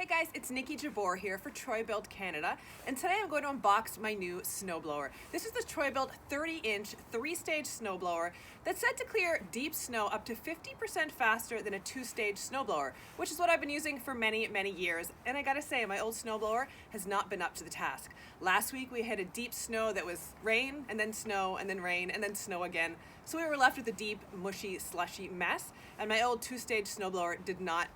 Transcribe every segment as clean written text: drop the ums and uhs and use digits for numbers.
Hey guys, it's Niki Jabbour here for Troy-Bilt Canada, and today I'm going to unbox my new snowblower. This is the Troy-Bilt 30-inch 3-stage snowblower that's set to clear deep snow up to 50% faster than a 2-stage snowblower, which is what I've been using for many, many years. And I gotta say, my old snowblower has not been up to the task. Last week we had a deep snow that was rain, and then snow, and then rain, and then snow again. So we were left with a deep, mushy, slushy mess, and my old 2-stage snowblower did not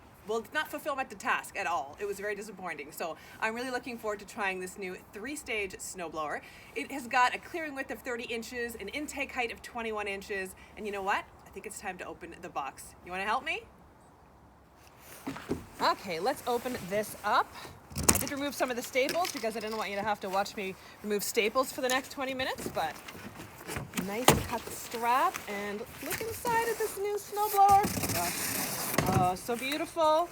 fulfill the task at all. It was very disappointing. So I'm really looking forward to trying this new 3-stage snowblower. It has got a clearing width of 30 inches, an intake height of 21 inches, and you know what? I think it's time to open the box. You wanna help me? Okay, let's open this up. I did remove some of the staples because I didn't want you to have to watch me remove staples for the next 20 minutes, but nice cut strap, and look inside of this new snowblower. Gosh. Oh, so beautiful.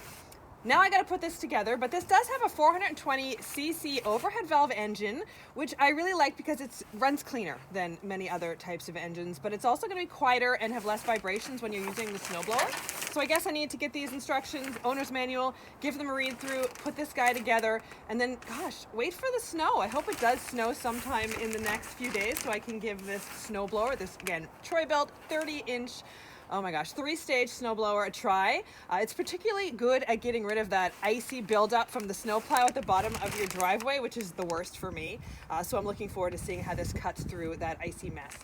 Now I gotta put this together, but this does have a 420cc overhead valve engine, which I really like because it runs cleaner than many other types of engines, but it's also gonna be quieter and have less vibrations when you're using the snowblower. So I guess I need to get these instructions, owner's manual, give them a read through, put this guy together, and then, gosh, wait for the snow. I hope it does snow sometime in the next few days so I can give this snowblower, this, again, Troy-Bilt 30-inch, oh my gosh, 3-stage snowblower a try. It's particularly good at getting rid of that icy buildup from the snowplow at the bottom of your driveway, which is the worst for me. So I'm looking forward to seeing how this cuts through that icy mess.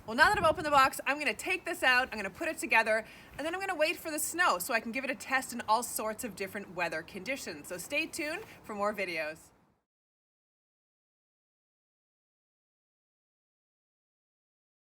Well, now that I've opened the box, I'm gonna take this out, I'm gonna put it together, and then I'm gonna wait for the snow so I can give it a test in all sorts of different weather conditions. So stay tuned for more videos.